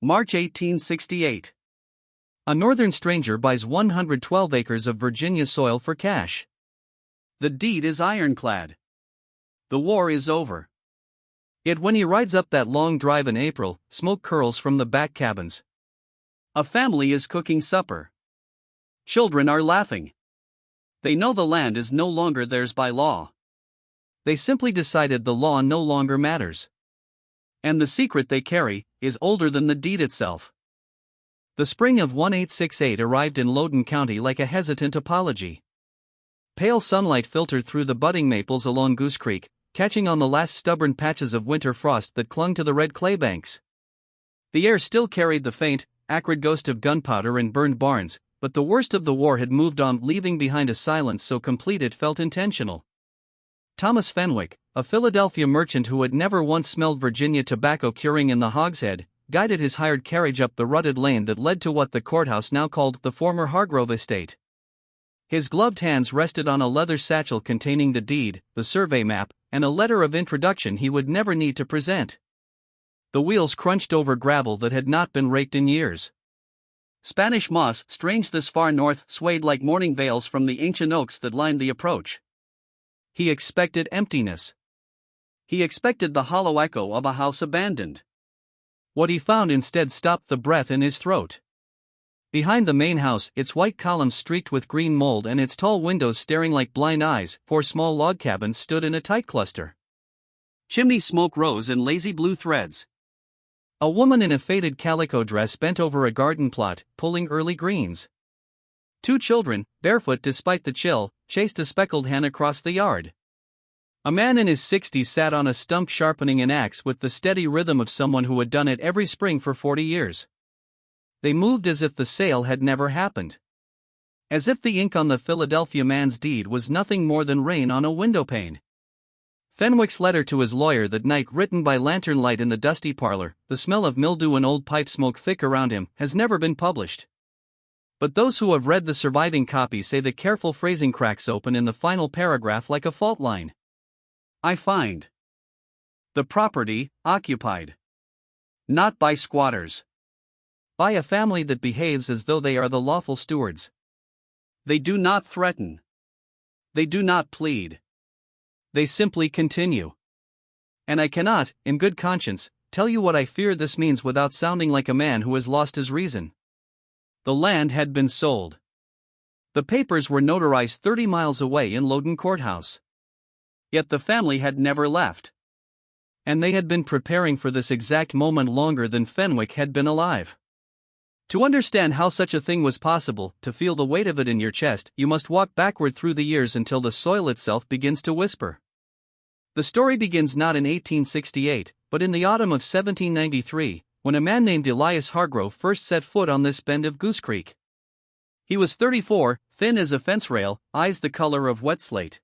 March 1868. A northern stranger buys 112 acres of Virginia soil for cash. The deed is ironclad. The war is over. Yet when he rides up that long drive in April, smoke curls from the back cabins. A family is cooking supper. Children are laughing. They know the land is no longer theirs by law. They simply decided the law no longer matters. And the secret they carry is older than the deed itself. The spring of 1868 arrived in Loudoun County like a hesitant apology. Pale sunlight filtered through the budding maples along Goose Creek, catching on the last stubborn patches of winter frost that clung to the red clay banks. The air still carried the faint, acrid ghost of gunpowder and burned barns, but the worst of the war had moved on, leaving behind a silence so complete it felt intentional. Thomas Fenwick, a Philadelphia merchant who had never once smelled Virginia tobacco curing in the hogshead, guided his hired carriage up the rutted lane that led to what the courthouse now called the former Hargrove estate. His gloved hands rested on a leather satchel containing the deed, the survey map, and a letter of introduction he would never need to present. The wheels crunched over gravel that had not been raked in years. Spanish moss, strange this far north, swayed like morning veils from the ancient oaks that lined the approach. He expected emptiness. He expected the hollow echo of a house abandoned. What he found instead stopped the breath in his throat. Behind the main house, its white columns streaked with green mold and its tall windows staring like blind eyes, 4 small log cabins stood in a tight cluster. Chimney smoke rose in lazy blue threads. A woman in a faded calico dress bent over a garden plot, pulling early greens. 2 children, barefoot despite the chill, chased a speckled hen across the yard. A man in his 60s sat on a stump sharpening an axe with the steady rhythm of someone who had done it every spring for 40 years. They moved as if the sale had never happened. As if the ink on the Philadelphia man's deed was nothing more than rain on a windowpane. Fenwick's letter to his lawyer that night, written by lantern light in the dusty parlor, the smell of mildew and old pipe smoke thick around him, has never been published. But those who have read the surviving copy say the careful phrasing cracks open in the final paragraph like a fault line. I find the property occupied not by squatters, by a family that behaves as though they are the lawful stewards. They do not threaten. They do not plead. They simply continue. And I cannot, in good conscience, tell you what I fear this means without sounding like a man who has lost his reason. The land had been sold. The papers were notarized 30 miles away in Loudoun Courthouse. Yet the family had never left. And they had been preparing for this exact moment longer than Fenwick had been alive. To understand how such a thing was possible, to feel the weight of it in your chest, you must walk backward through the years until the soil itself begins to whisper. The story begins not in 1868, but in the autumn of 1793, when a man named Elias Hargrove first set foot on this bend of Goose Creek. He was 34, thin as a fence rail, eyes the color of wet slate.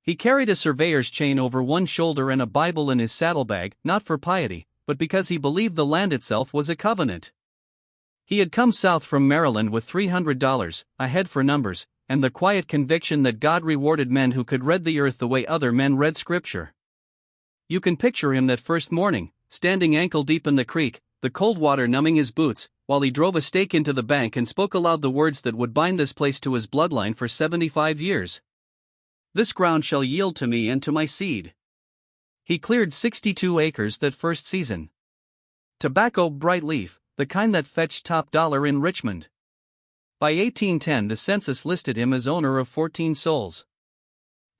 He carried a surveyor's chain over one shoulder and a Bible in his saddlebag, not for piety, but because he believed the land itself was a covenant. He had come south from Maryland with $300, a head for numbers, and the quiet conviction that God rewarded men who could read the earth the way other men read scripture. You can picture him that first morning, standing ankle-deep in the creek, the cold water numbing his boots, while he drove a stake into the bank and spoke aloud the words that would bind this place to his bloodline for 75 years. This ground shall yield to me and to my seed. He cleared 62 acres that first season. Tobacco bright leaf, the kind that fetched top dollar in Richmond. By 1810 the census listed him as owner of 14 souls.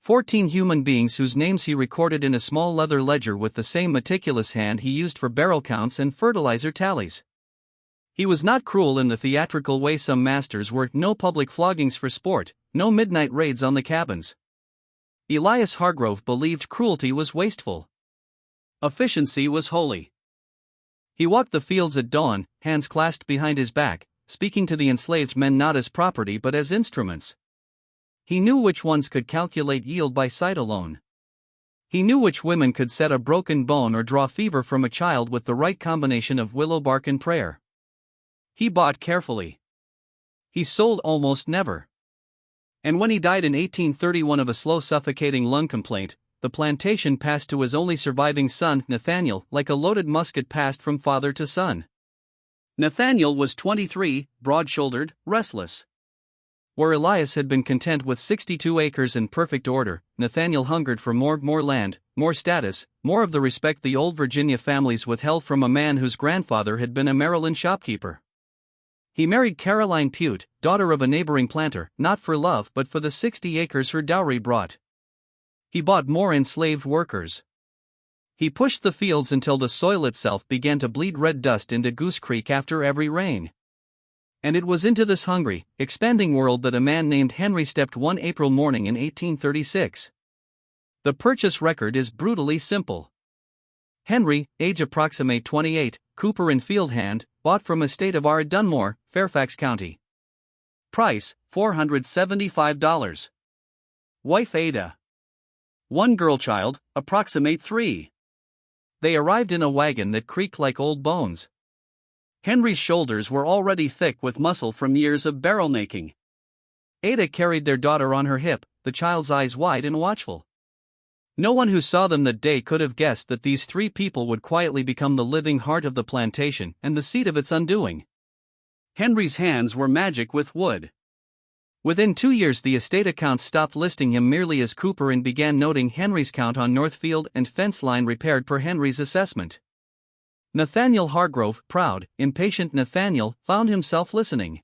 14 human beings whose names he recorded in a small leather ledger with the same meticulous hand he used for barrel counts and fertilizer tallies. He was not cruel in the theatrical way some masters were, no public floggings for sport, no midnight raids on the cabins. Elias Hargrove believed cruelty was wasteful. Efficiency was holy. He walked the fields at dawn, hands clasped behind his back, speaking to the enslaved men not as property but as instruments. He knew which ones could calculate yield by sight alone. He knew which women could set a broken bone or draw fever from a child with the right combination of willow bark and prayer. He bought carefully. He sold almost never. And when he died in 1831 of a slow suffocating lung complaint, the plantation passed to his only surviving son, Nathaniel, like a loaded musket passed from father to son. Nathaniel was 23, broad-shouldered, restless. Where Elias had been content with 62 acres in perfect order, Nathaniel hungered for more land, more status, more of the respect the old Virginia families withheld from a man whose grandfather had been a Maryland shopkeeper. He married Caroline Pute, daughter of a neighboring planter, not for love but for the 60 acres her dowry brought. He bought more enslaved workers. He pushed the fields until the soil itself began to bleed red dust into Goose Creek after every rain. And it was into this hungry, expanding world that a man named Henry stepped one April morning in 1836. The purchase record is brutally simple. Henry, age approximate 28, cooper and field hand, bought from estate of R. Dunmore, Fairfax County. Price, $475. Wife Ada. One girl child, approximate 3. They arrived in a wagon that creaked like old bones. Henry's shoulders were already thick with muscle from years of barrel-making. Ada carried their daughter on her hip, the child's eyes wide and watchful. No one who saw them that day could have guessed that these 3 people would quietly become the living heart of the plantation and the seat of its undoing. Henry's hands were magic with wood. Within 2 years the estate accounts stopped listing him merely as cooper and began noting Henry's count on Northfield and fence line repaired per Henry's assessment. Nathaniel Hargrove, proud, impatient Nathaniel, found himself listening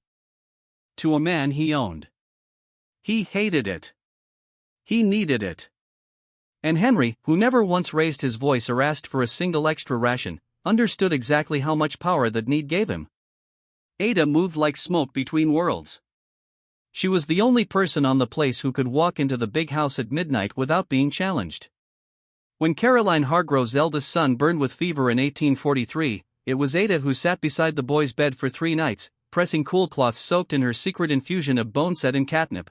to a man he owned. He hated it. He needed it. And Henry, who never once raised his voice or asked for a single extra ration, understood exactly how much power that need gave him. Ada moved like smoke between worlds. She was the only person on the place who could walk into the big house at midnight without being challenged. When Caroline Hargrove's eldest son burned with fever in 1843, it was Ada who sat beside the boy's bed for 3 nights, pressing cool cloths soaked in her secret infusion of boneset and catnip.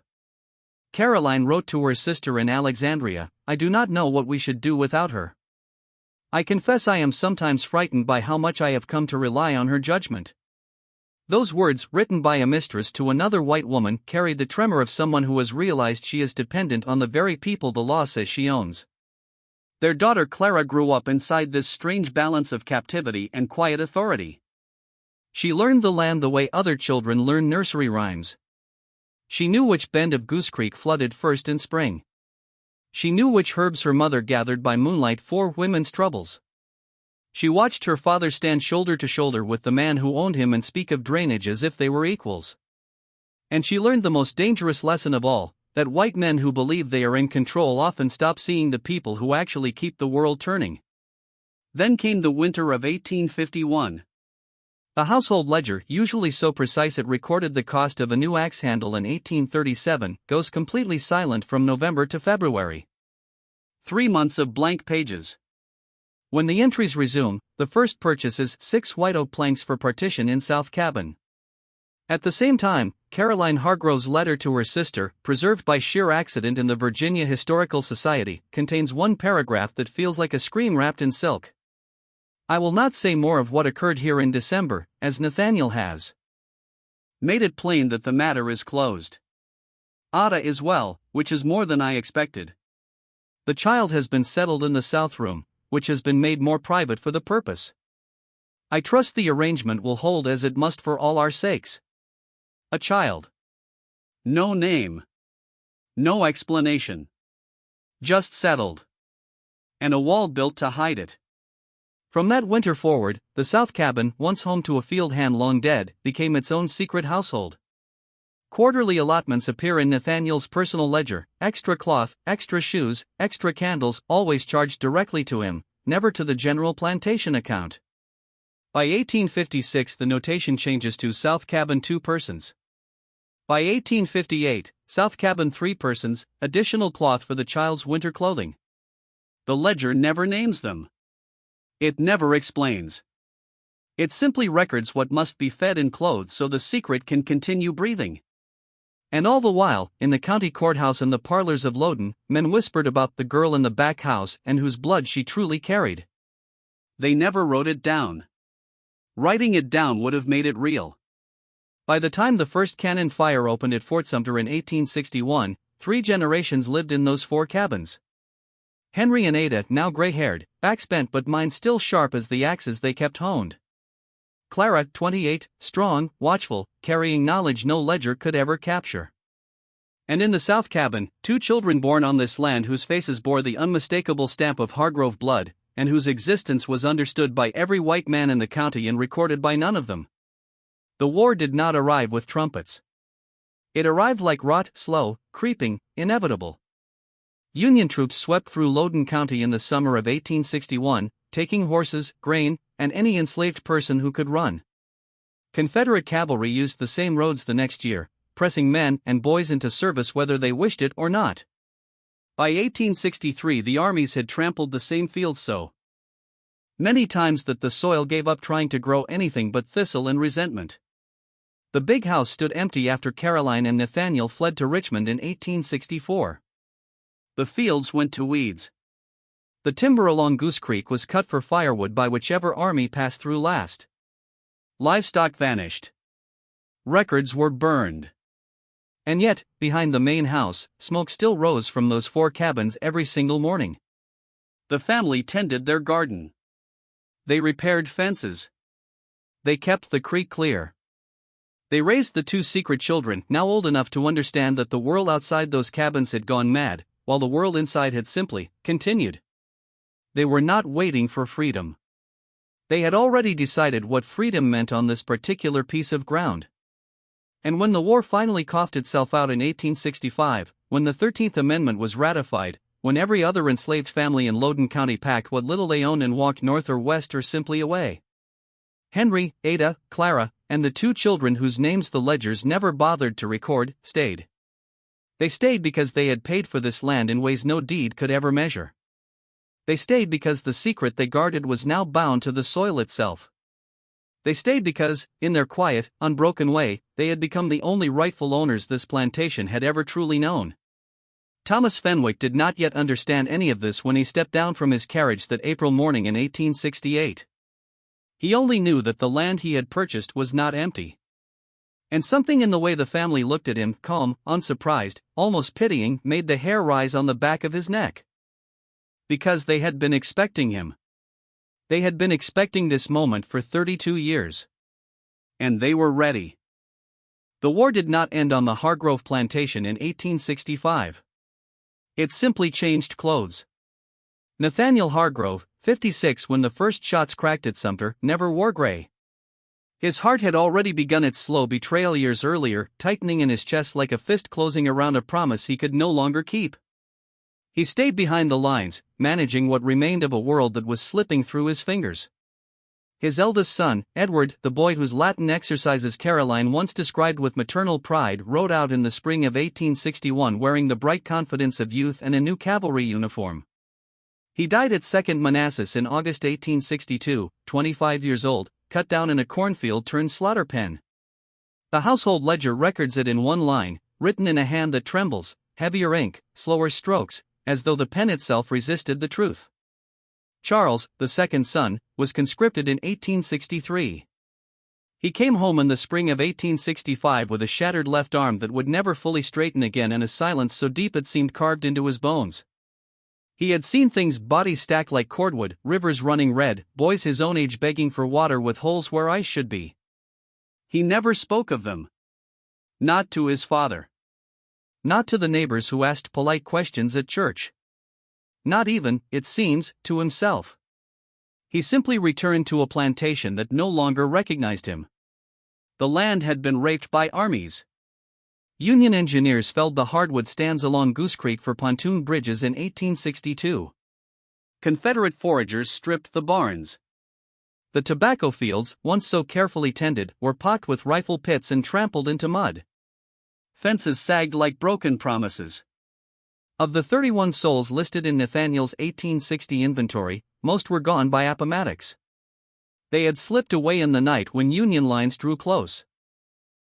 Caroline wrote to her sister in Alexandria, "I do not know what we should do without her. I confess I am sometimes frightened by how much I have come to rely on her judgment." Those words, written by a mistress to another white woman, carried the tremor of someone who has realized she is dependent on the very people the law says she owns. Their daughter Clara grew up inside this strange balance of captivity and quiet authority. She learned the land the way other children learn nursery rhymes. She knew which bend of Goose Creek flooded first in spring. She knew which herbs her mother gathered by moonlight for women's troubles. She watched her father stand shoulder to shoulder with the man who owned him and speak of drainage as if they were equals. And she learned the most dangerous lesson of all, that white men who believe they are in control often stop seeing the people who actually keep the world turning. Then came the winter of 1851. A household ledger, usually so precise it recorded the cost of a new axe handle in 1837, goes completely silent from November to February. 3 months of blank pages. When the entries resume, the first purchase is 6 white oak planks for partition in south cabin. At the same time, Caroline Hargrove's letter to her sister, preserved by sheer accident in the Virginia Historical Society, contains one paragraph that feels like a scream wrapped in silk. I will not say more of what occurred here in December, as Nathaniel has made it plain that the matter is closed. Ada is well, which is more than I expected. The child has been settled in the south room, which has been made more private for the purpose. I trust the arrangement will hold as it must for all our sakes. A child. No name. No explanation. Just settled. And a wall built to hide it. From that winter forward, the south cabin, once home to a field hand long dead, became its own secret household. Quarterly allotments appear in Nathaniel's personal ledger, extra cloth, extra shoes, extra candles, always charged directly to him, never to the general plantation account. By 1856 the notation changes to South Cabin 2 persons. By 1858, South Cabin 3 persons, additional cloth for the child's winter clothing. The ledger never names them. It never explains. It simply records what must be fed and clothed so the secret can continue breathing. And all the while, in the county courthouse and the parlors of Loudoun, men whispered about the girl in the back house and whose blood she truly carried. They never wrote it down. Writing it down would have made it real. By the time the first cannon fire opened at Fort Sumter in 1861, 3 generations lived in those 4 cabins. Henry and Ada, now gray-haired, backs bent but minds still sharp as the axes they kept honed. Clara, 28, strong, watchful, carrying knowledge no ledger could ever capture. And in the south cabin, 2 children born on this land whose faces bore the unmistakable stamp of Hargrove blood, and whose existence was understood by every white man in the county and recorded by none of them. The war did not arrive with trumpets. It arrived like rot, slow, creeping, inevitable. Union troops swept through Loudoun County in the summer of 1861, taking horses, grain, and any enslaved person who could run. Confederate cavalry used the same roads the next year, pressing men and boys into service whether they wished it or not. By 1863 the armies had trampled the same fields so many times that the soil gave up trying to grow anything but thistle and resentment. The big house stood empty after Caroline and Nathaniel fled to Richmond in 1864. The fields went to weeds. The timber along Goose Creek was cut for firewood by whichever army passed through last. Livestock vanished. Records were burned. And yet, behind the main house, smoke still rose from those 4 cabins every single morning. The family tended their garden. They repaired fences. They kept the creek clear. They raised the 2 secret children, now old enough to understand that the world outside those cabins had gone mad, while the world inside had simply continued. They were not waiting for freedom. They had already decided what freedom meant on this particular piece of ground. And when the war finally coughed itself out in 1865, when the 13th Amendment was ratified, when every other enslaved family in Loudoun County packed what little they owned and walked north or west or simply away, Henry, Ada, Clara, and the 2 children whose names the ledgers never bothered to record, stayed. They stayed because they had paid for this land in ways no deed could ever measure. They stayed because the secret they guarded was now bound to the soil itself. They stayed because, in their quiet, unbroken way, they had become the only rightful owners this plantation had ever truly known. Thomas Fenwick did not yet understand any of this when he stepped down from his carriage that April morning in 1868. He only knew that the land he had purchased was not empty. And something in the way the family looked at him, calm, unsurprised, almost pitying, made the hair rise on the back of his neck. Because they had been expecting him. They had been expecting this moment for 32 years. And they were ready. The war did not end on the Hargrove plantation in 1865. It simply changed clothes. Nathaniel Hargrove, 56 when the first shots cracked at Sumter, never wore gray. His heart had already begun its slow betrayal years earlier, tightening in his chest like a fist closing around a promise he could no longer keep. He stayed behind the lines, managing what remained of a world that was slipping through his fingers. His eldest son, Edward, the boy whose Latin exercises Caroline once described with maternal pride, rode out in the spring of 1861 wearing the bright confidence of youth and a new cavalry uniform. He died at 2nd Manassas in August 1862, 25 years old, cut down in a cornfield turned slaughter pen. The household ledger records it in one line, written in a hand that trembles, heavier ink, slower strokes, as though the pen itself resisted the truth. Charles, the second son, was conscripted in 1863. He came home in the spring of 1865 with a shattered left arm that would never fully straighten again and a silence so deep it seemed carved into his bones. He had seen things, bodies stacked like cordwood, rivers running red, boys his own age begging for water with holes where ice should be. He never spoke of them. Not to his father. Not to the neighbors who asked polite questions at church. Not even, it seems, to himself. He simply returned to a plantation that no longer recognized him. The land had been raped by armies. Union engineers felled the hardwood stands along Goose Creek for pontoon bridges in 1862. Confederate foragers stripped the barns. The tobacco fields, once so carefully tended, were pocked with rifle pits and trampled into mud. Fences sagged like broken promises. Of the 31 souls listed in Nathaniel's 1860 inventory, most were gone by Appomattox. They had slipped away in the night when Union lines drew close.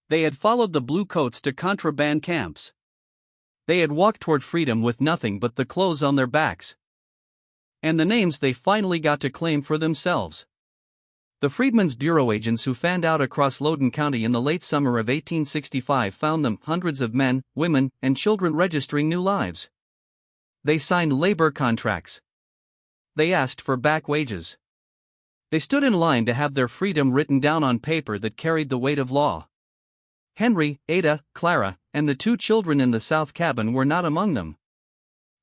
They had followed the blue coats to contraband camps. They had walked toward freedom with nothing but the clothes on their backs. And the names they finally got to claim for themselves. The Freedmen's Bureau agents who fanned out across Loudoun County in the late summer of 1865 found them, hundreds of men, women, and children registering new lives. They signed labor contracts. They asked for back wages. They stood in line to have their freedom written down on paper that carried the weight of law. Henry, Ada, Clara, and the 2 children in the south cabin were not among them.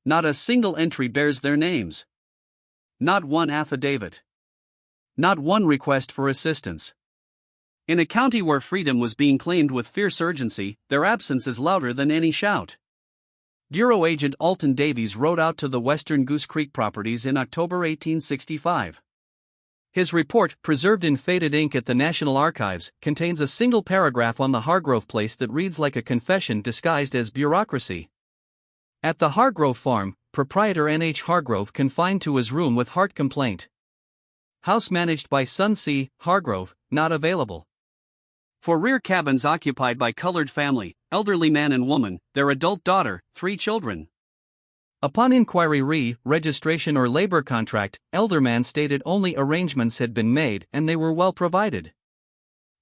Not a single entry bears their names. Not one affidavit. Not one request for assistance. In a county where freedom was being claimed with fierce urgency, their absence is louder than any shout. Bureau agent Alton Davies rode out to the western Goose Creek properties in October 1865. His report, preserved in faded ink at the National Archives, contains a single paragraph on the Hargrove place that reads like a confession disguised as bureaucracy. At the Hargrove farm, proprietor N.H. Hargrove confined to his room with heart complaint. House managed by son C. Hargrove, not available. For rear cabins occupied by colored family, elderly man and woman, their adult daughter, 3 children. Upon inquiry registration or labor contract, elder man stated only arrangements had been made and they were well provided.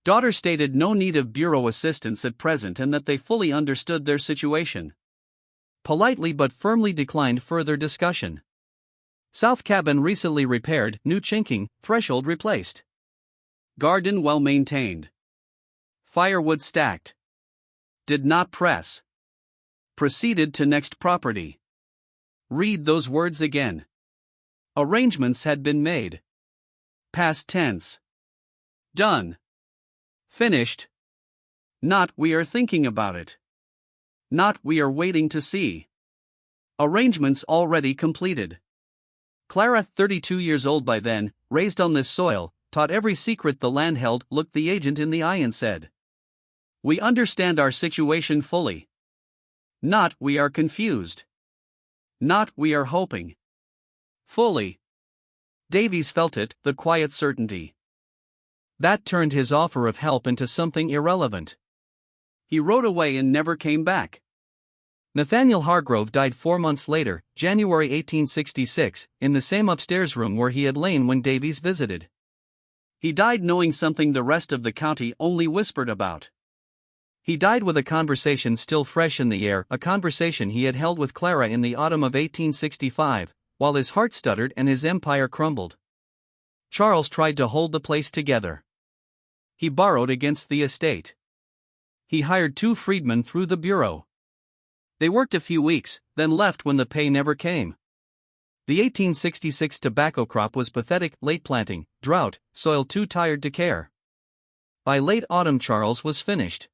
Daughter stated no need of bureau assistance at present and that they fully understood their situation. Politely but firmly declined further discussion. South cabin recently repaired, new chinking, threshold replaced. Garden well maintained. Firewood stacked. Did not press. Proceeded to next property. Read those words again. Arrangements had been made. Past tense. Done. Finished. Not we are thinking about it. Not we are waiting to see. Arrangements already completed. Clara, 32 years old by then, raised on this soil, taught every secret the land held, looked the agent in the eye and said, "We understand our situation fully. Not we are confused. Not we are hoping. Fully." Davies felt it, the quiet certainty. That turned his offer of help into something irrelevant. He rode away and never came back. Nathaniel Hargrove died 4 months later, January 1866, in the same upstairs room where he had lain when Davies visited. He died knowing something the rest of the county only whispered about. He died with a conversation still fresh in the air, a conversation he had held with Clara in the autumn of 1865, while his heart stuttered and his empire crumbled. Charles tried to hold the place together. He borrowed against the estate. He hired 2 freedmen through the bureau. They worked a few weeks, then left when the pay never came. The 1866 tobacco crop was pathetic, late planting, drought, soil too tired to care. By late autumn Charles was finished.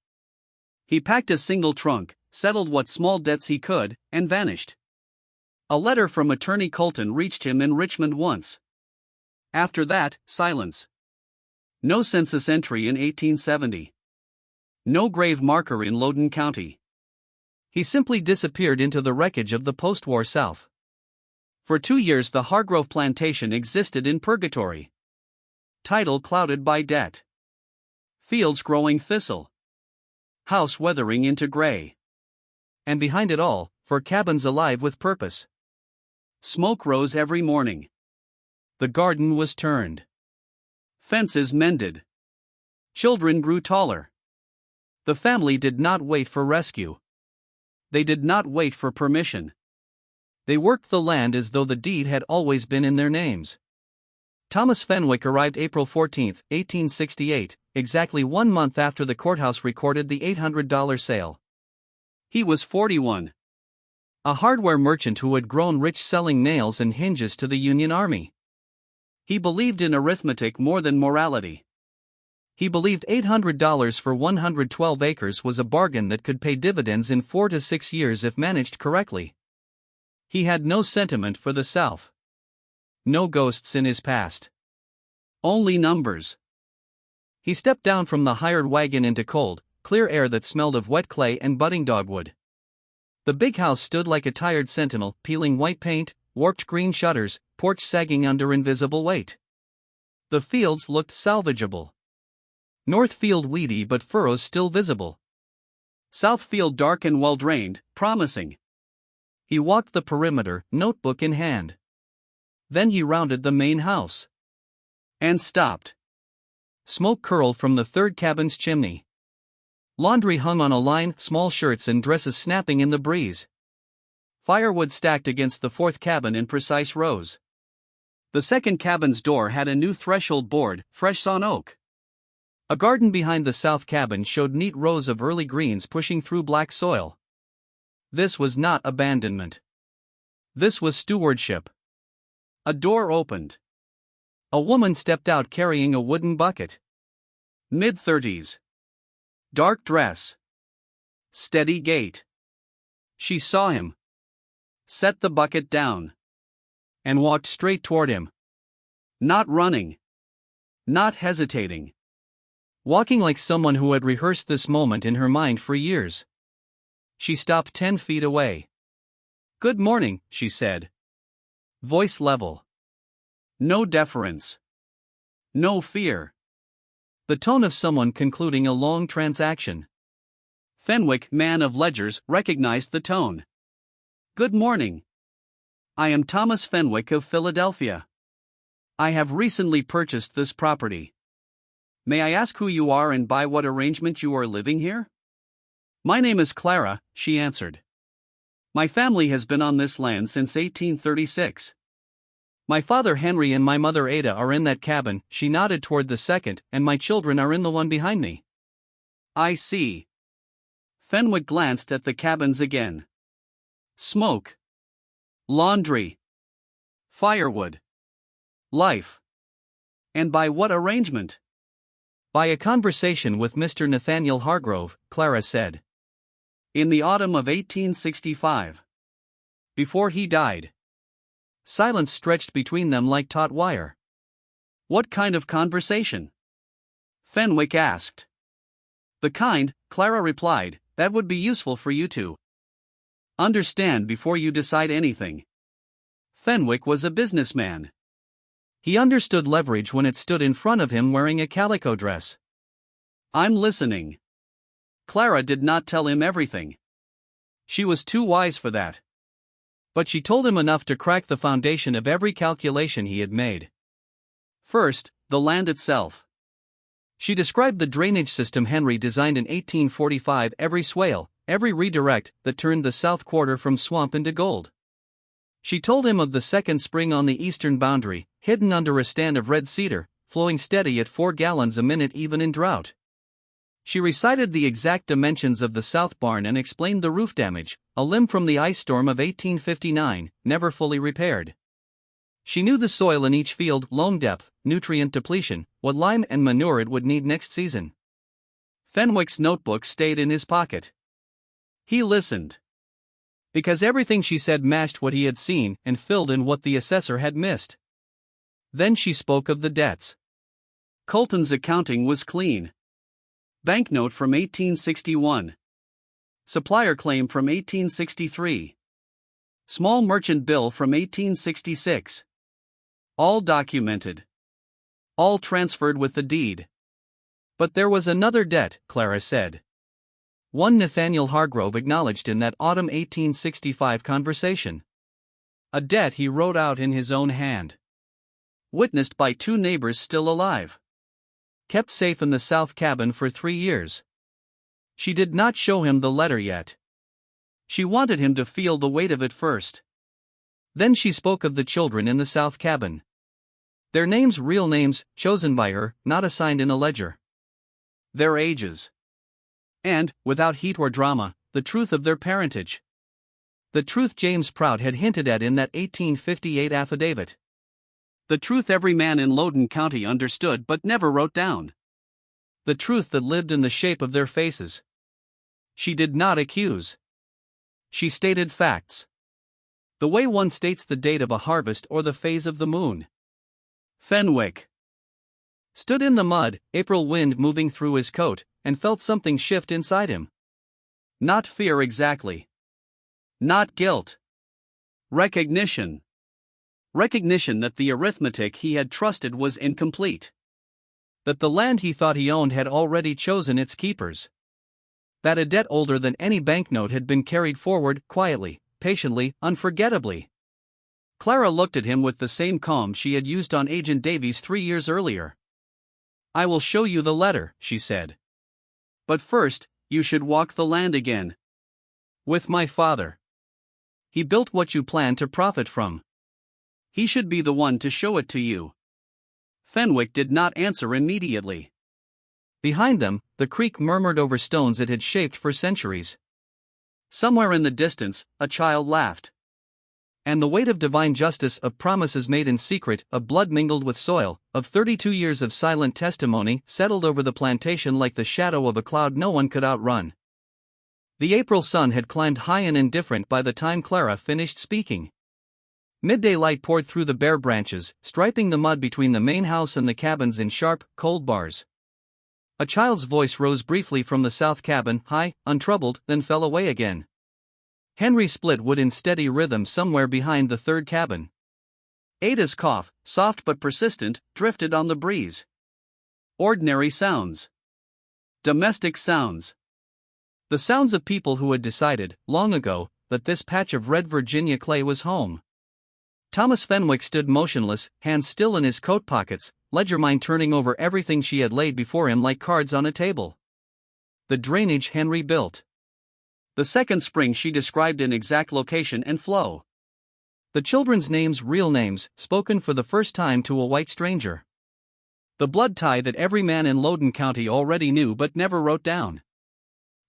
He packed a single trunk, settled what small debts he could, and vanished. A letter from Attorney Colton reached him in Richmond once. After that, silence. No census entry in 1870. No grave marker in Loudoun County. He simply disappeared into the wreckage of the post-war South. For 2 years the Hargrove plantation existed in purgatory. Title clouded by debt. Fields growing thistle. House weathering into gray. And behind it all, 4 cabins alive with purpose. Smoke rose every morning. The garden was turned. Fences mended. Children grew taller. The family did not wait for rescue. They did not wait for permission. They worked the land as though the deed had always been in their names. Thomas Fenwick arrived April 14, 1868, exactly 1 month after the courthouse recorded the $800 sale. He was 41. A hardware merchant who had grown rich selling nails and hinges to the Union Army. He believed in arithmetic more than morality. He believed $800 for 112 acres was a bargain that could pay dividends in 4 to 6 years if managed correctly. He had no sentiment for the South. No ghosts in his past. Only numbers. He stepped down from the hired wagon into cold, clear air that smelled of wet clay and budding dogwood. The big house stood like a tired sentinel, peeling white paint, warped green shutters, porch sagging under invisible weight. The fields looked salvageable. North field weedy but furrows still visible. South field dark and well-drained, promising. He walked the perimeter, notebook in hand. Then he rounded the main house. And stopped. Smoke curled from the 3rd cabin's chimney. Laundry hung on a line, small shirts and dresses snapping in the breeze. Firewood stacked against the 4th cabin in precise rows. The second cabin's door had a new threshold board, fresh sawn oak. A garden behind the south cabin showed neat rows of early greens pushing through black soil. This was not abandonment. This was stewardship. A door opened. A woman stepped out carrying a wooden bucket. Mid-30s. Dark dress. Steady gait. She saw him. Set the bucket down. And walked straight toward him. Not running. Not hesitating. Walking like someone who had rehearsed this moment in her mind for years. She stopped 10 feet away. "Good morning," she said. Voice level. No deference. No fear. The tone of someone concluding a long transaction. Fenwick, man of ledgers, recognized the tone. "Good morning. I am Thomas Fenwick of Philadelphia. I have recently purchased this property. May I ask who you are and by what arrangement you are living here?" "My name is Clara," she answered. "My family has been on this land since 1836. My father Henry and my mother Ada are in that cabin," she nodded toward the second, "and my children are in the one behind me." "I see." Fenwick glanced at the cabins again. Smoke. Laundry. Firewood. Life. And by what arrangement? "By a conversation with Mr. Nathaniel Hargrove," Clara said. "In the autumn of 1865. Before he died." Silence stretched between them like taut wire. "What kind of conversation?" Fenwick asked. "The kind," Clara replied, "that would be useful for you to understand before you decide anything." Fenwick was a businessman. He understood leverage when it stood in front of him wearing a calico dress. "I'm listening." Clara did not tell him everything. She was too wise for that. But she told him enough to crack the foundation of every calculation he had made. First, the land itself. She described the drainage system Henry designed in 1845, every swale, every redirect that turned the south quarter from swamp into gold. She told him of the second spring on the eastern boundary, hidden under a stand of red cedar, flowing steady at 4 gallons a minute even in drought. She recited the exact dimensions of the south barn and explained the roof damage, a limb from the ice storm of 1859, never fully repaired. She knew the soil in each field, loam depth, nutrient depletion, what lime and manure it would need next season. Fenwick's notebook stayed in his pocket. He listened. Because everything she said matched what he had seen and filled in what the assessor had missed. Then she spoke of the debts. Colton's accounting was clean. Banknote from 1861. Supplier claim from 1863. Small merchant bill from 1866. All documented. All transferred with the deed. But there was another debt, Clara said. One Nathaniel Hargrove acknowledged in that autumn 1865 conversation. A debt he wrote out in his own hand. Witnessed by 2 neighbors still alive. Kept safe in the south cabin for 3 years. She did not show him the letter yet. She wanted him to feel the weight of it first. Then she spoke of the children in the south cabin. Their names, real names, chosen by her, not assigned in a ledger. Their ages. And, without heat or drama, the truth of their parentage. The truth James Prout had hinted at in that 1858 affidavit. The truth every man in Loudoun County understood but never wrote down. The truth that lived in the shape of their faces. She did not accuse. She stated facts. The way one states the date of a harvest or the phase of the moon. Fenwick stood in the mud, April wind moving through his coat, and felt something shift inside him. Not fear exactly. Not guilt. Recognition. Recognition that the arithmetic he had trusted was incomplete. That the land he thought he owned had already chosen its keepers. That a debt older than any banknote had been carried forward, quietly, patiently, unforgettably. Clara looked at him with the same calm she had used on Agent Davies 3 years earlier. "I will show you the letter," she said. "But first, you should walk the land again. With my father. He built what you plan to profit from. He should be the one to show it to you. Fenwick did not answer immediately. Behind them, the creek murmured over stones it had shaped for centuries. Somewhere in the distance, a child laughed. And the weight of divine justice, of promises made in secret, of blood mingled with soil, of 32 years of silent testimony, settled over the plantation like the shadow of a cloud no one could outrun. The April sun had climbed high and indifferent by the time Clara finished speaking. Midday light poured through the bare branches, striping the mud between the main house and the cabins in sharp, cold bars. A child's voice rose briefly from the south cabin, high, untroubled, then fell away again. Henry split wood in steady rhythm somewhere behind the third cabin. Ada's cough, soft but persistent, drifted on the breeze. Ordinary sounds. Domestic sounds. The sounds of people who had decided, long ago, that this patch of red Virginia clay was home. Thomas Fenwick stood motionless, hands still in his coat pockets, ledger mind turning over everything she had laid before him like cards on a table. The drainage Henry built. The second spring she described in exact location and flow. The children's names, real names, spoken for the first time to a white stranger. The blood tie that every man in Loudoun County already knew but never wrote down.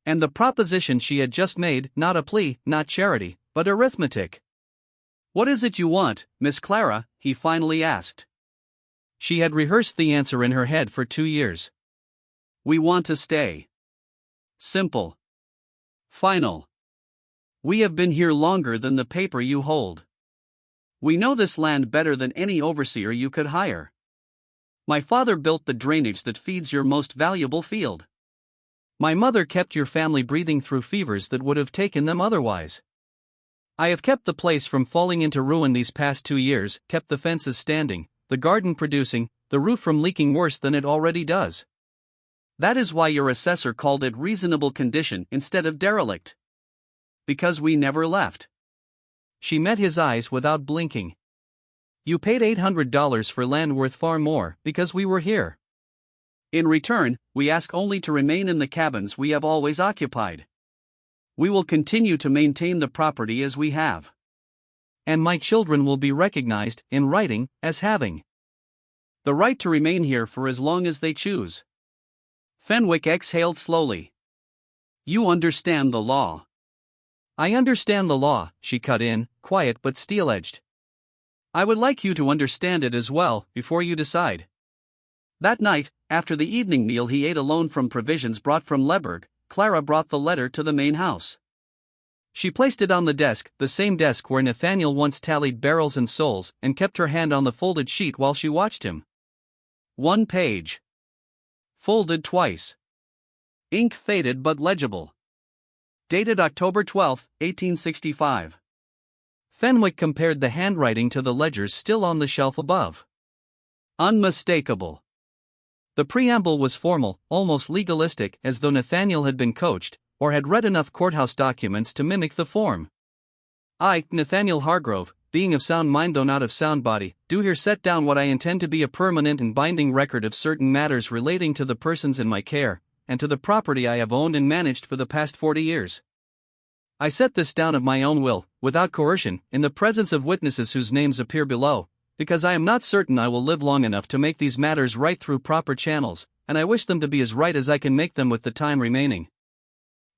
And the proposition she had just made, not a plea, not charity, but arithmetic. "What is it you want, Miss Clara?" he finally asked. She had rehearsed the answer in her head for 2 years. "We want to stay." Simple. Final. "We have been here longer than the paper you hold. We know this land better than any overseer you could hire. My father built the drainage that feeds your most valuable field. My mother kept your family breathing through fevers that would have taken them otherwise. I have kept the place from falling into ruin these past 2 years, kept the fences standing, the garden producing, the roof from leaking worse than it already does. That is why your assessor called it reasonable condition instead of derelict. Because we never left." She met his eyes without blinking. "You paid $800 for land worth far more, because we were here. In return, we ask only to remain in the cabins we have always occupied. We will continue to maintain the property as we have. And my children will be recognized, in writing, as having the right to remain here for as long as they choose." Fenwick exhaled slowly. "You understand the law." "I understand the law," she cut in, quiet but steel-edged. "I would like you to understand it as well, before you decide." That night, after the evening meal he ate alone from provisions brought from Leberg, Clara brought the letter to the main house. She placed it on the desk, the same desk where Nathaniel once tallied barrels and souls, and kept her hand on the folded sheet while she watched him. 1 page. Folded twice. Ink faded but legible. Dated October 12, 1865. Fenwick compared the handwriting to the ledgers still on the shelf above. Unmistakable. The preamble was formal, almost legalistic, as though Nathaniel had been coached, or had read enough courthouse documents to mimic the form. "I, Nathaniel Hargrove, being of sound mind though not of sound body, do here set down what I intend to be a permanent and binding record of certain matters relating to the persons in my care, and to the property I have owned and managed for the past 40 years. I set this down of my own will, without coercion, in the presence of witnesses whose names appear below, because I am not certain I will live long enough to make these matters right through proper channels, and I wish them to be as right as I can make them with the time remaining."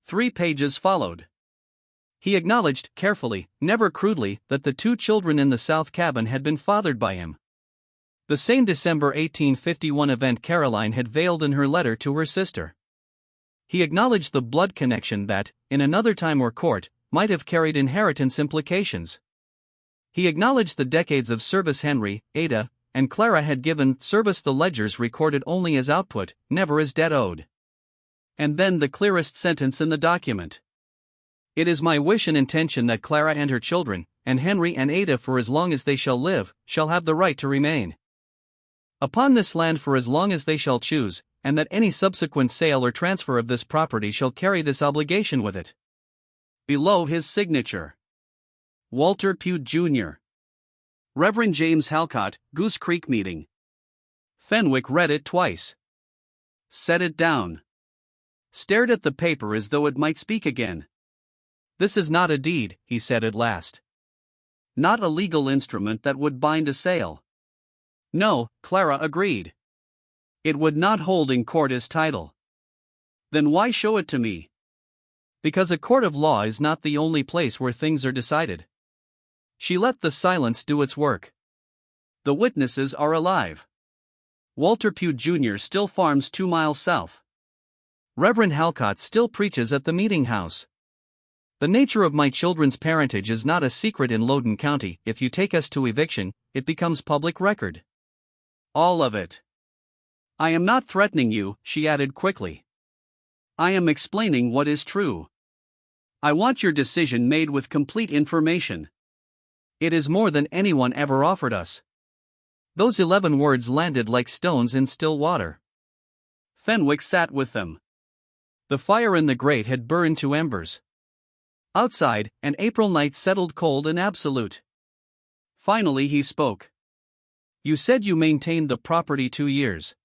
3 pages followed. He acknowledged, carefully, never crudely, that the 2 children in the south cabin had been fathered by him. The same December 1851 event Caroline had veiled in her letter to her sister. He acknowledged the blood connection that, in another time or court, might have carried inheritance implications. He acknowledged the decades of service Henry, Ada, and Clara had given service, the ledgers recorded only as output, never as debt owed. And then the clearest sentence in the document. "It is my wish and intention that Clara and her children, and Henry and Ada for as long as they shall live, shall have the right to remain upon this land for as long as they shall choose, and that any subsequent sale or transfer of this property shall carry this obligation with it." Below his signature. Walter Pugh, Jr. Reverend James Halcott, Goose Creek Meeting. Fenwick read it twice. Set it down. Stared at the paper as though it might speak again. "This is not a deed," he said at last. not a legal instrument that would bind a sale. No, Clara agreed. It would not hold in court as title. Then why show it to me? Because a court of law is not the only place where things are decided. She let the silence do its work. The witnesses are alive. Walter Pute Jr. still farms 2 miles south. Reverend Halcott still preaches at the meeting house. The nature of my children's parentage is not a secret in Loudoun County. If you take us to eviction, it becomes public record. All of it. I am not threatening you, she added quickly. I am explaining what is true. I want your decision made with complete information. It is more than anyone ever offered us. Those 11 words landed like stones in still water. Fenwick sat with them. The fire in the grate had burned to embers. Outside, an April night settled cold and absolute. Finally he spoke. You said you maintained the property 2 years.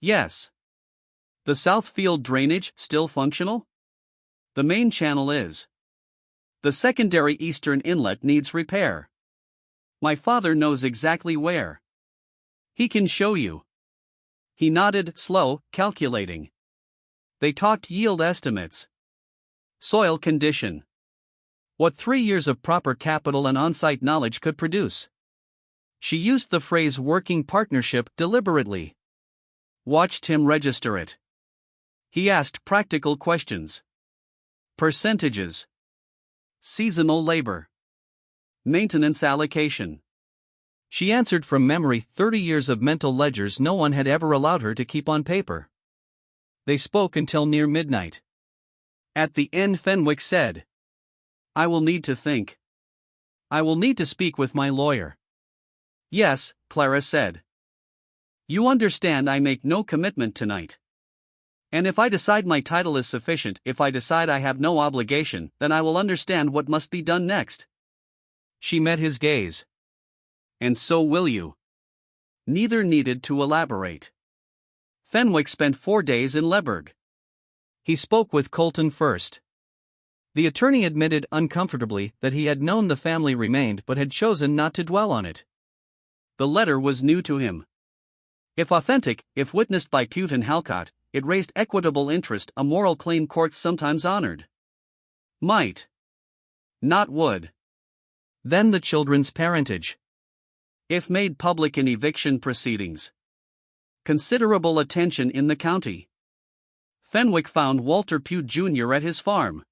Yes. The south field drainage still functional? The main channel is. The secondary eastern inlet needs repair. My father knows exactly where. He can show you. He nodded, slow, calculating. They talked yield estimates. Soil condition. What 3 years of proper capital and on-site knowledge could produce. She used the phrase working partnership deliberately. Watched him register it. He asked practical questions. Percentages. Seasonal labor. Maintenance allocation. She answered from memory 30 years of mental ledgers no one had ever allowed her to keep on paper. They spoke until near midnight. At the end Fenwick said, I will need to think. I will need to speak with my lawyer. Yes, Clara said. You understand I make no commitment tonight. And if I decide my title is sufficient, if I decide I have no obligation, then I will understand what must be done next. She met his gaze. And so will you. Neither needed to elaborate. Fenwick spent 4 days in Leberg. He spoke with Colton first. The attorney admitted uncomfortably that he had known the family remained but had chosen not to dwell on it. The letter was new to him. If authentic, if witnessed by Pute and Halcott, it raised equitable interest, a moral claim courts sometimes honored. Might. Not would. Then the children's parentage. If made public in eviction proceedings. Considerable attention in the county. Fenwick found Walter Pute Jr. at his farm.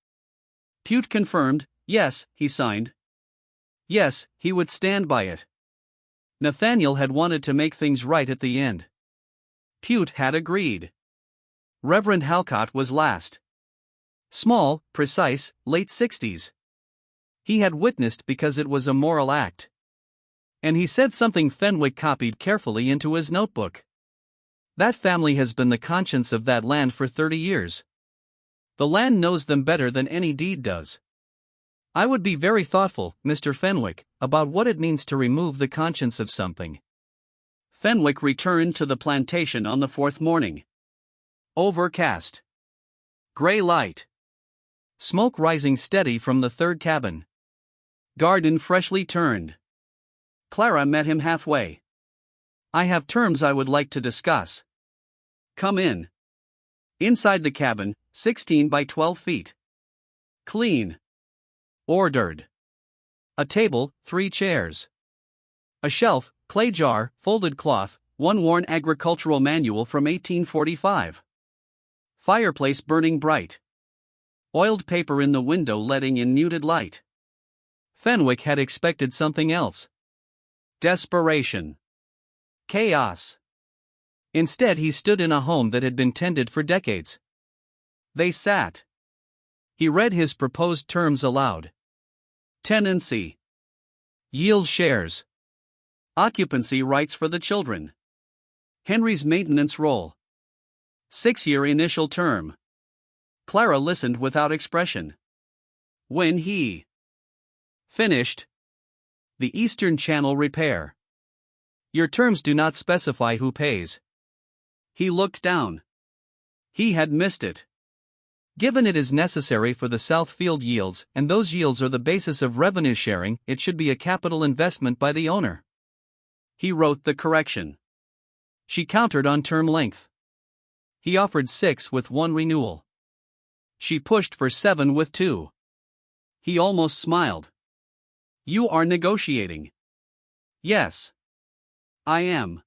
Pute confirmed, yes, he signed. Yes, he would stand by it. Nathaniel had wanted to make things right at the end. Pute had agreed. Reverend Halcott was last. Small, precise, late 60s. He had witnessed because it was a moral act. And he said something Fenwick copied carefully into his notebook. That family has been the conscience of that land for 30 years. The land knows them better than any deed does. I would be very thoughtful, Mr. Fenwick, about what it means to remove the conscience of something. Fenwick returned to the plantation on the 4th morning. Overcast. Gray light. Smoke rising steady from the 3rd cabin. Garden freshly turned. Clara met him halfway. I have terms I would like to discuss. Come in. Inside the cabin, 16 by 12 feet. Clean. Ordered. A table, 3 chairs. A shelf, clay jar, folded cloth, one worn agricultural manual from 1845. Fireplace burning bright. Oiled paper in the window letting in muted light. Fenwick had expected something else. Desperation. Chaos. Instead he stood in a home that had been tended for decades. They sat. He read his proposed terms aloud. Tenancy. Yield shares. Occupancy rights for the children. Henry's maintenance role. 6-year initial term. Clara listened without expression. When he finished. The Eastern Channel repair. Your terms do not specify who pays. He looked down. He had missed it. Given it is necessary for the South Field yields, and those yields are the basis of revenue sharing, it should be a capital investment by the owner. He wrote the correction. She countered on term length. He offered 6 with 1 renewal. She pushed for 7 with 2. He almost smiled. You are negotiating. Yes. I am.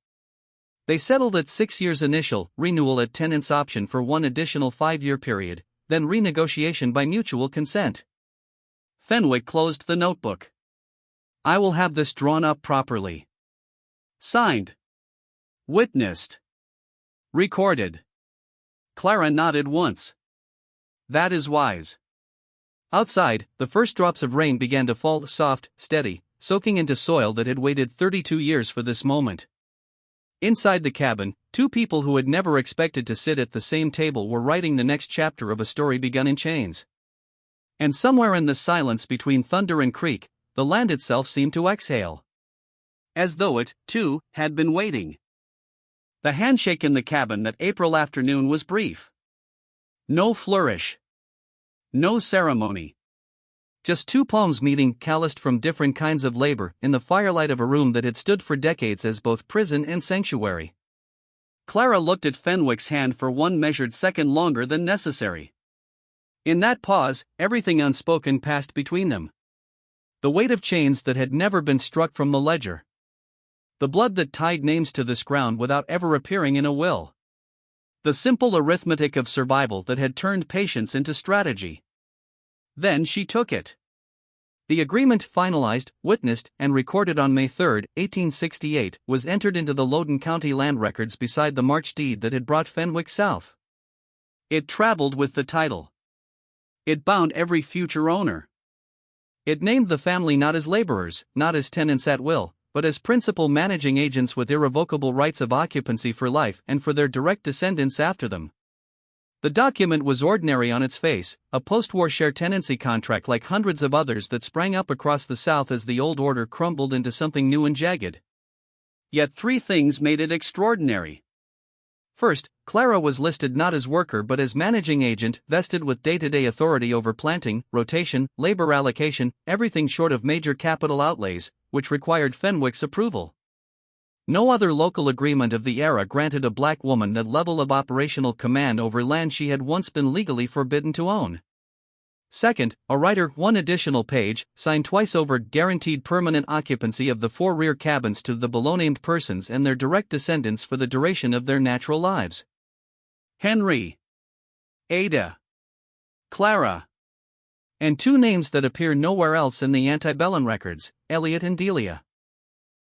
They settled at 6 years initial, renewal at tenant's option for 1 additional 5-year period, then renegotiation by mutual consent. Fenwick closed the notebook. I will have this drawn up properly. Signed. Witnessed. Recorded. Clara nodded once. That is wise. Outside, the first drops of rain began to fall, soft, steady, soaking into soil that had waited 32 years for this moment. Inside the cabin, 2 people who had never expected to sit at the same table were writing the next chapter of a story begun in chains. And somewhere in the silence between thunder and creek, the land itself seemed to exhale. As though it, too, had been waiting. The handshake in the cabin that April afternoon was brief. No flourish. No ceremony. Just 2 palms meeting, calloused from different kinds of labor, in the firelight of a room that had stood for decades as both prison and sanctuary. Clara looked at Fenwick's hand for 1 measured second longer than necessary. In that pause, everything unspoken passed between them. The weight of chains that had never been struck from the ledger. The blood that tied names to this ground without ever appearing in a will. The simple arithmetic of survival that had turned patience into strategy. Then she took it. The agreement, finalized, witnessed, and recorded on May 3, 1868, was entered into the Loudoun County land records beside the March deed that had brought Fenwick south. It traveled with the title. It bound every future owner. It named the family not as laborers, not as tenants at will, but as principal managing agents with irrevocable rights of occupancy for life and for their direct descendants after them. The document was ordinary on its face, a post-war share tenancy contract like hundreds of others that sprang up across the South as the old order crumbled into something new and jagged. Yet 3 things made it extraordinary. First, Clara was listed not as worker but as managing agent, vested with day-to-day authority over planting, rotation, labor allocation, everything short of major capital outlays, which required Fenwick's approval. No other local agreement of the era granted a black woman that level of operational command over land she had once been legally forbidden to own. Second, a writer, 1 additional page, signed twice over, guaranteed permanent occupancy of the 4 rear cabins to the below-named persons and their direct descendants for the duration of their natural lives. Henry. Ada. Clara. And 2 names that appear nowhere else in the antebellum records, Elliot and Delia.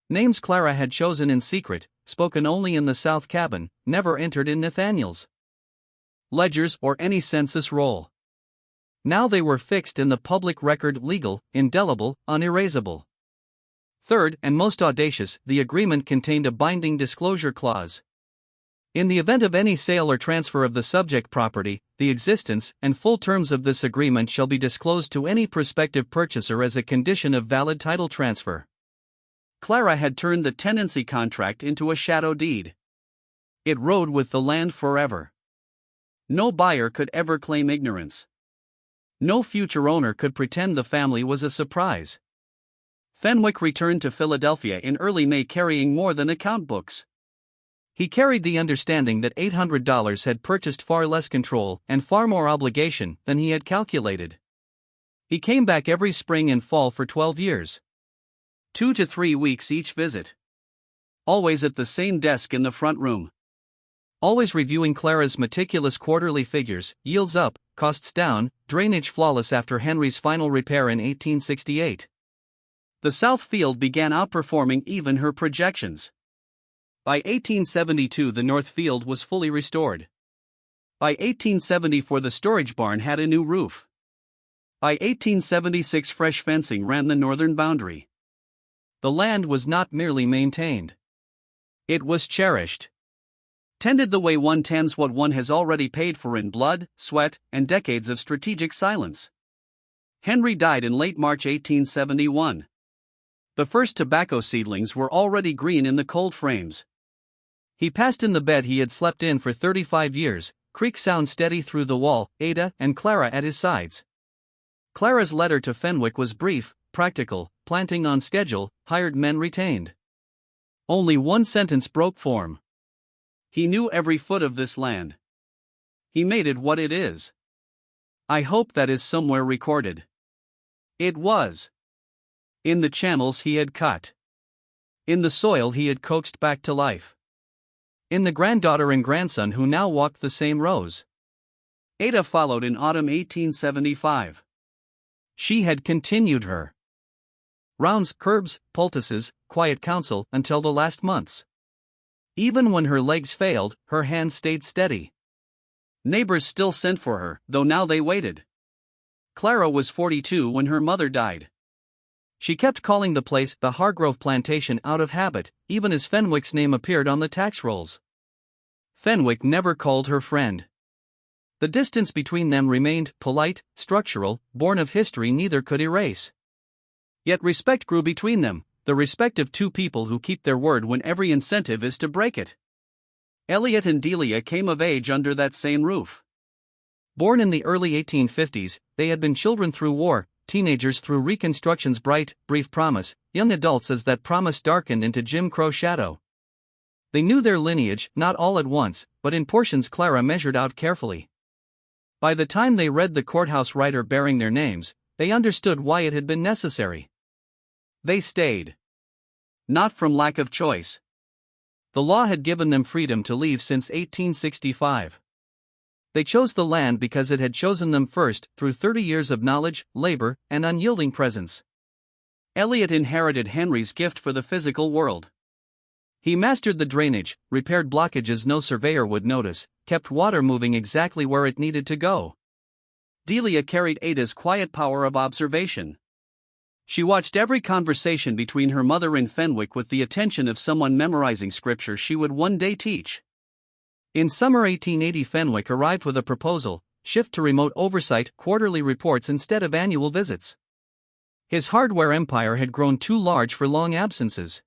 Names Clara had chosen in secret, spoken only in the South cabin, never entered in Nathaniel's ledgers or any census roll. Now they were fixed in the public record, legal, indelible, unerasable. Third, and most audacious, the agreement contained a binding disclosure clause. In the event of any sale or transfer of the subject property, the existence and full terms of this agreement shall be disclosed to any prospective purchaser as a condition of valid title transfer. Clara had turned the tenancy contract into a shadow deed. It rode with the land forever. No buyer could ever claim ignorance. No future owner could pretend the family was a surprise. Fenwick returned to Philadelphia in early May carrying more than account books. He carried the understanding that $800 had purchased far less control and far more obligation than he had calculated. He came back every spring and fall for 12 years. 2 to 3 weeks each visit. Always at the same desk in the front room. Always reviewing Clara's meticulous quarterly figures, yields up, costs down, drainage flawless after Henry's final repair in 1868. The South Field began outperforming even her projections. By 1872 the North Field was fully restored. By 1874 the storage barn had a new roof. By 1876 fresh fencing ran the northern boundary. The land was not merely maintained. It was cherished. Tended the way one tends what one has already paid for in blood, sweat, and decades of strategic silence. Henry died in late March 1871. The first tobacco seedlings were already green in the cold frames. He passed in the bed he had slept in for 35 years, creak sound steady through the wall, Ada and Clara at his sides. Clara's letter to Fenwick was brief, practical, planting on schedule, hired men retained. Only one sentence broke form. He knew every foot of this land. He made it what it is. I hope that is somewhere recorded. It was. In the channels he had cut. In the soil he had coaxed back to life. In the granddaughter and grandson who now walked the same rows. Ada followed in autumn 1875. She had continued her rounds, curbs, poultices, quiet counsel until the last months. Even when her legs failed, her hands stayed steady. Neighbors still sent for her, though now they waited. Clara was 42 when her mother died. She kept calling the place the Hargrove Plantation out of habit, even as Fenwick's name appeared on the tax rolls. Fenwick never called her friend. The distance between them remained polite, structural, born of history neither could erase. Yet respect grew between them, the respect of two people who keep their word when every incentive is to break it. Elliot and Delia came of age under that same roof. Born in the early 1850s, they had been children through war, teenagers through Reconstruction's bright, brief promise, young adults as that promise darkened into Jim Crow shadow. They knew their lineage, not all at once, but in portions Clara measured out carefully. By the time they read the courthouse writer bearing their names, they understood why it had been necessary. They stayed. Not from lack of choice. The law had given them freedom to leave since 1865. They chose the land because it had chosen them first, through 30 years of knowledge, labor, and unyielding presence. Elliot inherited Henry's gift for the physical world. He mastered the drainage, repaired blockages no surveyor would notice, kept water moving exactly where it needed to go. Delia carried Ada's quiet power of observation. She watched every conversation between her mother and Fenwick with the attention of someone memorizing scripture she would one day teach. In summer 1880 Fenwick arrived with a proposal: shift to remote oversight, quarterly reports instead of annual visits. His hardware empire had grown too large for long absences.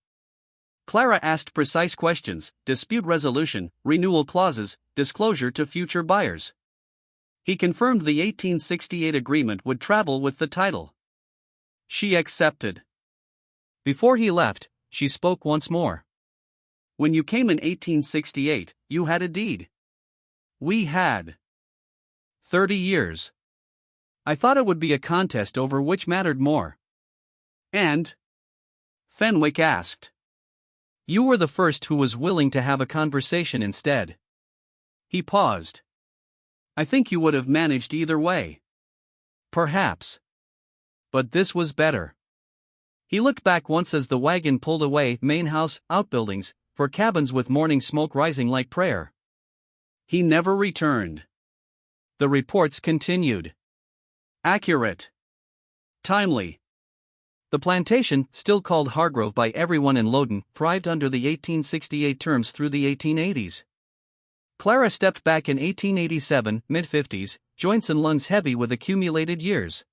Clara asked precise questions: dispute resolution, renewal clauses, disclosure to future buyers. He confirmed the 1868 agreement would travel with the title. She accepted. Before he left, she spoke once more. When you came in 1868, you had a deed. We had 30 years. I thought it would be a contest over which mattered more. And? Fenwick asked. You were the first who was willing to have a conversation instead. He paused. I think you would have managed either way. Perhaps. But this was better. He looked back once as the wagon pulled away, main house, outbuildings, for cabins with morning smoke rising like prayer. He never returned. The reports continued. Accurate. Timely. The plantation, still called Hargrove by everyone in Loudoun, thrived under the 1868 terms through the 1880s. Clara stepped back in 1887, mid-50s, joints and lungs heavy with accumulated years.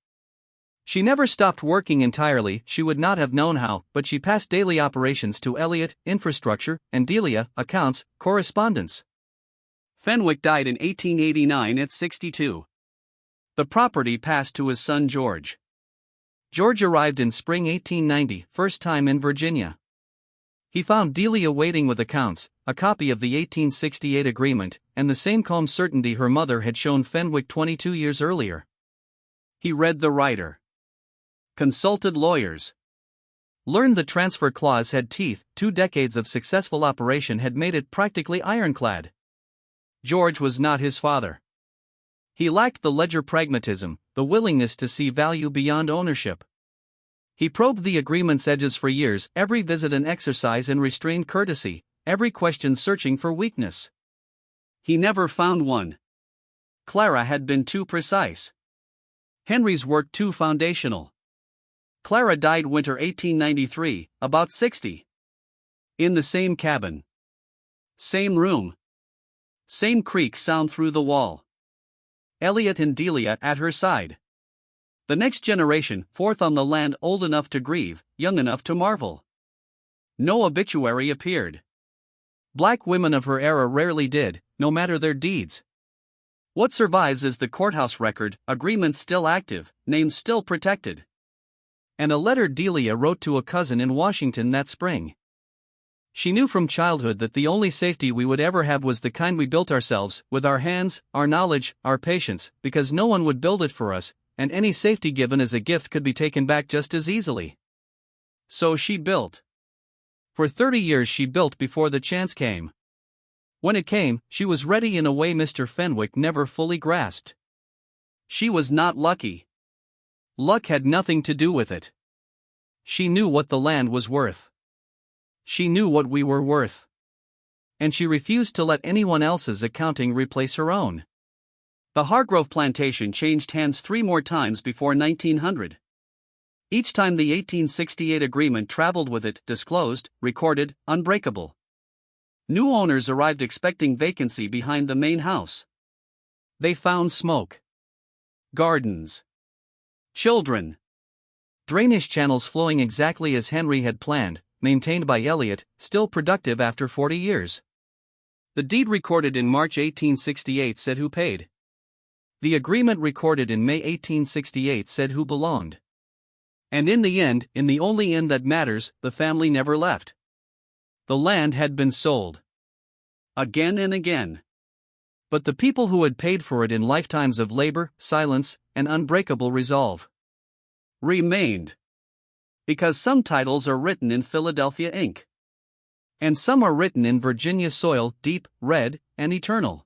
She never stopped working entirely, she would not have known how, but she passed daily operations to Elliot, infrastructure, and Delia, accounts, correspondence. Fenwick died in 1889 at 62. The property passed to his son George. George arrived in spring 1890, first time in Virginia. He found Delia waiting with accounts, a copy of the 1868 agreement, and the same calm certainty her mother had shown Fenwick 22 years earlier. He read the writer. Consulted lawyers. Learned the transfer clause had teeth, 2 decades of successful operation had made it practically ironclad. George was not his father. He lacked the ledger pragmatism, the willingness to see value beyond ownership. He probed the agreement's edges for years, every visit an exercise in restrained courtesy, every question searching for weakness. He never found one. Clara had been too precise. Henry's work too foundational. Clara died winter 1893, about 60. In the same cabin. Same room. Same creak sound through the wall. Elliot and Delia at her side. The next generation, fourth on the land, old enough to grieve, young enough to marvel. No obituary appeared. Black women of her era rarely did, no matter their deeds. What survives is the courthouse record, agreements still active, names still protected. And a letter Delia wrote to a cousin in Washington that spring. She knew from childhood that the only safety we would ever have was the kind we built ourselves, with our hands, our knowledge, our patience, because no one would build it for us, and any safety given as a gift could be taken back just as easily. So she built. For 30 years she built before the chance came. When it came, she was ready in a way Mr. Fenwick never fully grasped. She was not lucky. Luck had nothing to do with it. She knew what the land was worth. She knew what we were worth. And she refused to let anyone else's accounting replace her own. The Hargrove plantation changed hands 3 more times before 1900. Each time the 1868 agreement traveled with it, disclosed, recorded, unbreakable. New owners arrived expecting vacancy behind the main house. They found smoke, gardens, children, drainage channels flowing exactly as Henry had planned, maintained by Eliot, still productive after 40 years. The deed recorded in March 1868 said who paid. The agreement recorded in May 1868 said who belonged. And in the end, in the only end that matters, the family never left. The land had been sold. Again and again. But the people who had paid for it in lifetimes of labor, silence, and unbreakable resolve remained. Because some titles are written in Philadelphia ink. And some are written in Virginia soil, deep, red, and eternal.